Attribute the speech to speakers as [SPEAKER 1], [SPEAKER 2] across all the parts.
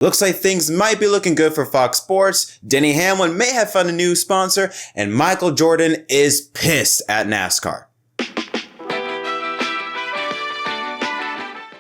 [SPEAKER 1] Looks like things might be looking good for Fox Sports. Denny Hamlin may have found a new sponsor, and Michael Jordan is pissed at NASCAR.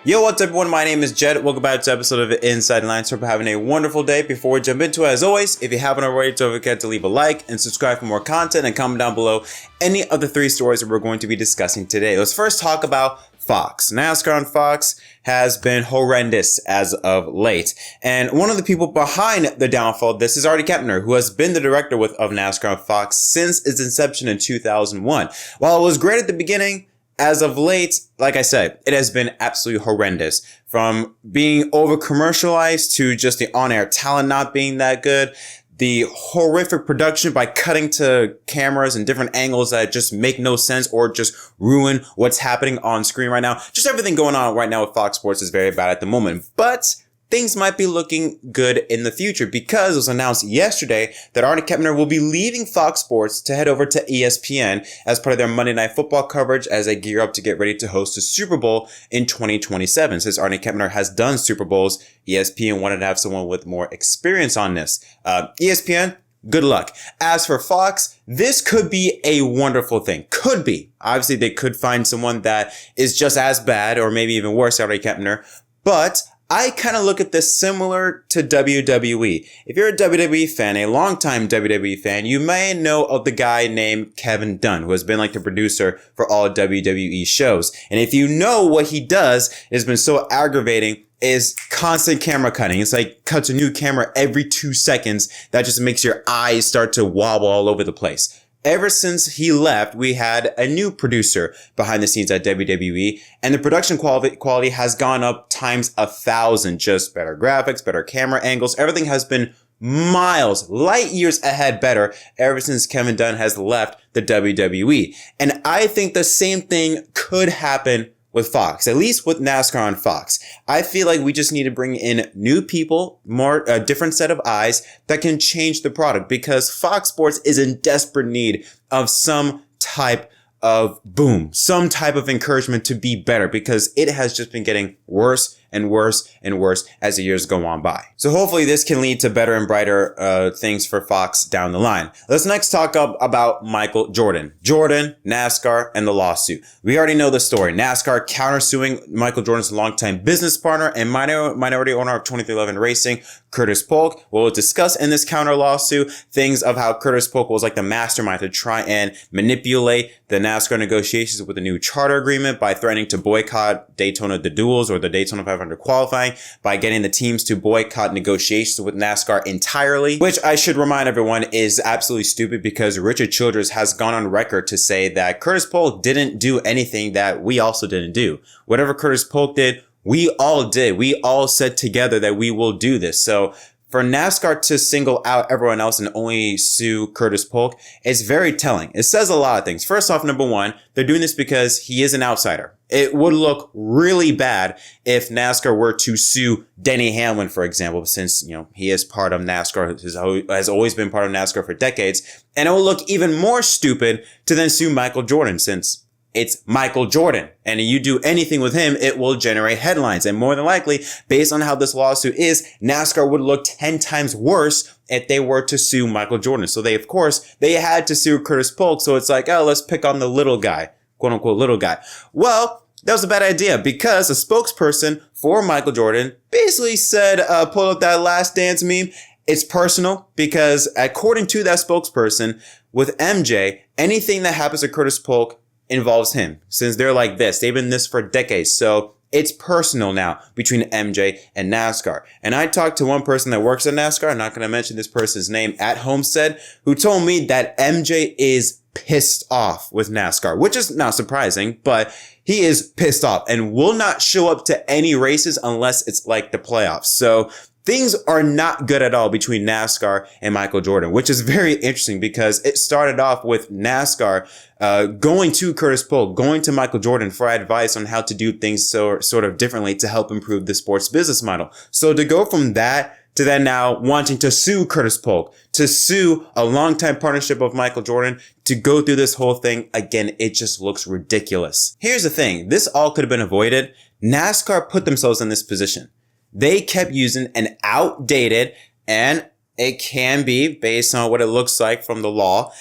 [SPEAKER 1] Yo, what's up everyone? My name is Jed. Welcome back to an episode of Inside Lines. Hope you're having a wonderful day. Before we jump into it, as always, if you haven't already, don't forget to leave a like and subscribe for more content and comment down below any of the 3 stories that we're going to be discussing today. Let's first talk about Fox. NASCAR on Fox has been horrendous as of late. And one of the people behind the downfall, this is Artie Kepner, who has been the director of NASCAR on Fox since its inception in 2001. While it was great at the beginning, as of late, like I said, it has been absolutely horrendous. From being over-commercialized to just the on-air talent not being that good, the horrific production by cutting to cameras and different angles that just make no sense or just ruin what's happening on screen right now. Just everything going on right now with Fox Sports is very bad at the moment. But things might be looking good in the future because it was announced yesterday that Artie Kepner will be leaving Fox Sports to head over to ESPN as part of their Monday Night Football coverage as they gear up to get ready to host the Super Bowl in 2027. Since Artie Kepner has done Super Bowls, ESPN wanted to have someone with more experience on this. ESPN, good luck. As for Fox, this could be a wonderful thing. Could be. Obviously, they could find someone that is just as bad or maybe even worse than Artie Kepner, but I kind of look at this similar to WWE. If you're a WWE fan, a longtime WWE fan, you may know of the guy named Kevin Dunn, who has been like the producer for all WWE shows. And if you know what he does, it has been so aggravating, is constant camera cutting. It's like cuts a new camera every 2 seconds. That just makes your eyes start to wobble all over the place. Ever since he left, we had a new producer behind the scenes at WWE, and the production quality has gone up times 1,000. Just better graphics, better camera angles. Everything has been miles, light years ahead better ever since Kevin Dunn has left the WWE. And I think the same thing could happen with Fox, at least with NASCAR on Fox. I feel like we just need to bring in new people, a different set of eyes that can change the product, because Fox Sports is in desperate need of some type of boom, some type of encouragement to be better, because it has just been getting worse and worse and worse as the years go on by. So hopefully this can lead to better and brighter things for Fox down the line. Let's next talk about Michael Jordan. Jordan, NASCAR, and the lawsuit. We already know the story. NASCAR countersuing Michael Jordan's longtime business partner and minority owner of 23XI Racing, Curtis Polk. We'll discuss in this counter lawsuit things of how Curtis Polk was like the mastermind to try and manipulate the NASCAR negotiations with the new charter agreement by threatening to boycott Daytona the Duels or the Daytona 500 qualifying, by getting the teams to boycott negotiations with NASCAR entirely, which I should remind everyone is absolutely stupid, because Richard Childress has gone on record to say that Curtis Polk didn't do anything that we also didn't do. Whatever Curtis Polk did, we all did. We all said together that we will do this. So for NASCAR to single out everyone else and only sue Curtis Polk, it's very telling. It says a lot of things. First off, number one, they're doing this because he is an outsider. It would look really bad if NASCAR were to sue Denny Hamlin, for example, since, he is part of NASCAR, has always been part of NASCAR for decades. And it will look even more stupid to then sue Michael Jordan, since it's Michael Jordan, and you do anything with him, it will generate headlines. And more than likely, based on how this lawsuit is, NASCAR would look 10 times worse if they were to sue Michael Jordan. So they had to sue Curtis Polk. So it's like, oh, let's pick on the little guy, quote unquote little guy. Well, that was a bad idea, because a spokesperson for Michael Jordan basically said, pull up that Last Dance meme. It's personal, because according to that spokesperson, with MJ, anything that happens to Curtis Polk involves him, since they're like this. They've been this for decades. So it's personal now between MJ and NASCAR. And I talked to one person that works at NASCAR, I'm not going to mention this person's name, at Homestead, who told me that MJ is pissed off with NASCAR, which is not surprising, but he is pissed off and will not show up to any races unless it's like the playoffs. So things are not good at all between NASCAR and Michael Jordan, which is very interesting, because it started off with NASCAR going to Curtis Polk, going to Michael Jordan for advice on how to do things sort of differently to help improve the sports business model. So to go from that to then now wanting to sue Curtis Polk, to sue a longtime partnership of Michael Jordan, to go through this whole thing again, it just looks ridiculous. Here's the thing. This all could have been avoided. NASCAR put themselves in this position. they kept using an outdated, and it can be, based on what it looks like from the law,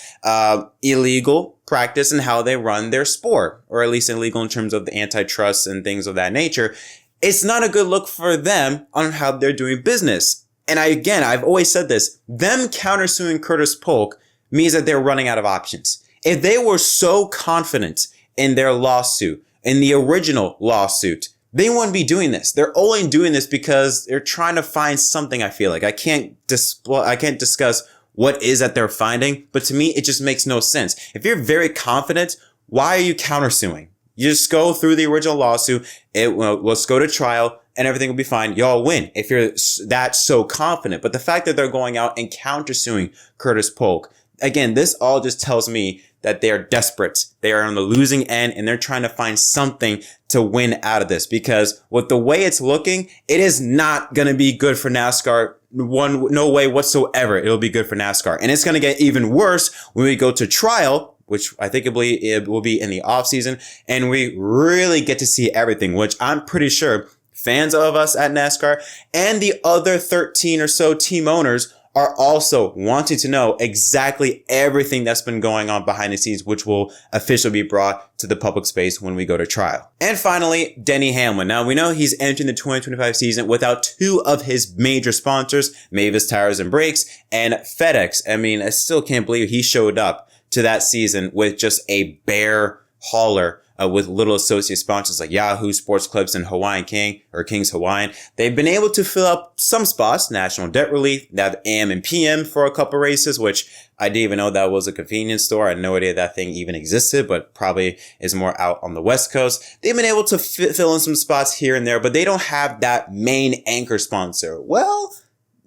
[SPEAKER 1] illegal practice in how they run their sport, or at least illegal in terms of the antitrust and things of that nature. It's not a good look for them on how they're doing business. And I've always said this, them countersuing Curtis Polk means that they're running out of options. If they were so confident in their lawsuit, in the original lawsuit, they wouldn't be doing this. They're only doing this because they're trying to find something. I feel like I can't discuss what is that they're finding, but to me, it just makes no sense. If you're very confident, why are you countersuing? You just go through the original lawsuit. Let's go to trial and everything will be fine. Y'all win if you're that so confident. But the fact that they're going out and countersuing Curtis Polk, again, this all just tells me that they are desperate. They are on the losing end and they're trying to find something to win out of this, because with the way it's looking, it is not going to be good for NASCAR. No way whatsoever it'll be good for NASCAR. And it's going to get even worse when we go to trial, which I think it will be in the off season, and we really get to see everything, which I'm pretty sure fans of us at NASCAR and the other 13 or so team owners are also wanting to know exactly everything that's been going on behind the scenes, which will officially be brought to the public space when we go to trial. And finally, Denny Hamlin. Now, we know he's entering the 2025 season without two of his major sponsors, Mavis Tires and Brakes and FedEx. I mean, I still can't believe he showed up to that season with just a bare hauler with little associate sponsors like Yahoo Sports Clips and Hawaiian King or King's Hawaiian. They've been able to fill up some spots, National Debt Relief. They have AM and PM for a couple races, which I didn't even know that was a convenience store. I had no idea that thing even existed, but probably is more out on the West Coast. They've been able to fill in some spots here and there, but they don't have that main anchor sponsor. Well,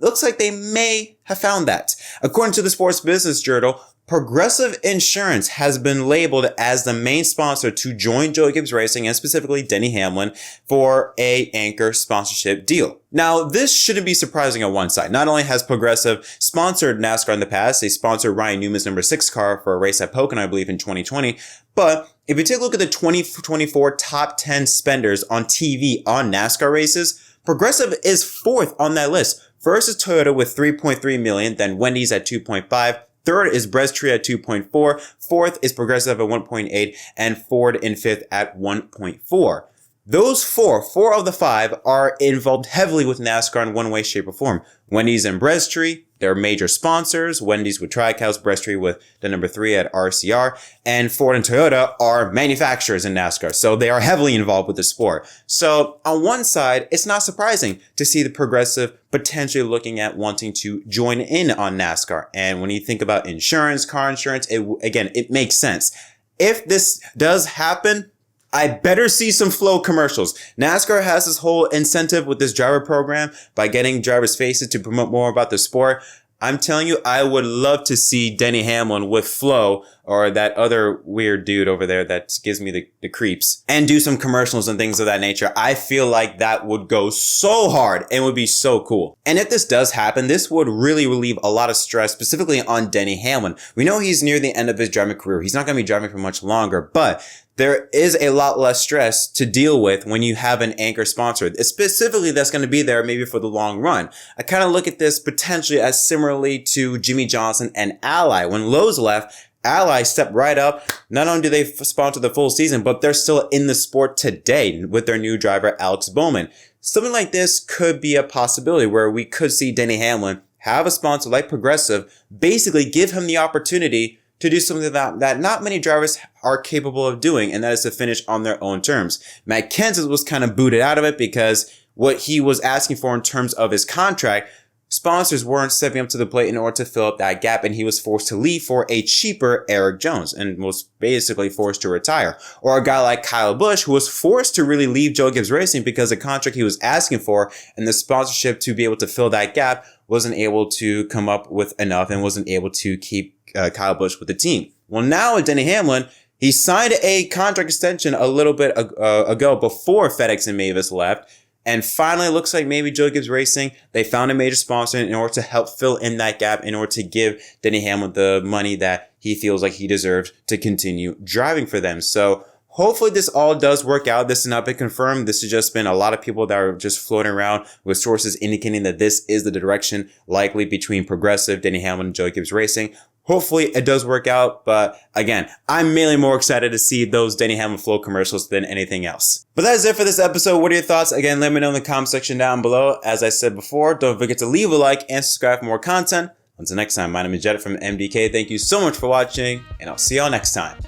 [SPEAKER 1] looks like they may have found that. According to the Sports Business Journal, Progressive Insurance has been labeled as the main sponsor to join Joe Gibbs Racing and specifically Denny Hamlin for a anchor sponsorship deal. Now, this shouldn't be surprising on one side. Not only has Progressive sponsored NASCAR in the past, they sponsored Ryan Newman's number 6 car for a race at Pocono, I believe, in 2020. But if you take a look at the 2024 top 10 spenders on TV on NASCAR races, Progressive is fourth on that list. First is Toyota with $3.3 million, then Wendy's at $2.5. Third is Breasttree at 2.4. Fourth is Progressive at 1.8 and Ford in fifth at 1.4. Those four of the five are involved heavily with NASCAR in one way, shape, or form. Wendy's and Breasttree, they're major sponsors. Wendy's with Trackhouse, Breasttree with the number 3 at RCR, and Ford and Toyota are manufacturers in NASCAR. So they are heavily involved with the sport. So on one side, it's not surprising to see the Progressive potentially looking at wanting to join in on NASCAR. And when you think about insurance, car insurance, it makes sense. If this does happen, I better see some Flow commercials. NASCAR has this whole incentive with this driver program by getting drivers' faces to promote more about the sport. I'm telling you, I would love to see Denny Hamlin with Flo or that other weird dude over there that gives me the creeps and do some commercials and things of that nature. I feel like that would go so hard and would be so cool. And if this does happen, this would really relieve a lot of stress, specifically on Denny Hamlin. We know he's near the end of his driving career. He's not going to be driving for much longer, but there is a lot less stress to deal with when you have an anchor sponsor, specifically that's going to be there maybe for the long run. I kind of look at this potentially as similarly to Jimmy Johnson and Ally. When Lowe's left, Ally stepped right up. Not only do they sponsor the full season, but they're still in the sport today with their new driver, Alex Bowman. Something like this could be a possibility where we could see Denny Hamlin have a sponsor like Progressive, basically give him the opportunity to do something that not many drivers are capable of doing, and that is to finish on their own terms. Matt Kenseth was kind of booted out of it because what he was asking for in terms of his contract, sponsors weren't stepping up to the plate in order to fill up that gap, and he was forced to leave for a cheaper Eric Jones and was basically forced to retire. Or a guy like Kyle Busch, who was forced to really leave Joe Gibbs Racing because the contract he was asking for and the sponsorship to be able to fill that gap wasn't able to come up with enough and wasn't able to keep Kyle Busch with the team. Well, now with Denny Hamlin, he signed a contract extension a little bit ago before FedEx and Mavis left. And finally, it looks like maybe Joe Gibbs Racing, they found a major sponsor in order to help fill in that gap, in order to give Denny Hamlin the money that he feels like he deserves to continue driving for them. So Hopefully this all does work out. This has not been confirmed. This has just been a lot of people that are just floating around with sources indicating that this is the direction likely between Progressive, Denny Hamlin, and Joey Gibbs Racing. Hopefully it does work out, but again, I'm mainly more excited to see those Denny Hamlin flow commercials than anything else. But that is it for this episode. What are your thoughts? Again, let me know in the comment section down below. As I said before, don't forget to leave a like and subscribe for more content. Until next time, my name is Jed from MDK. Thank you so much for watching, and I'll see y'all next time.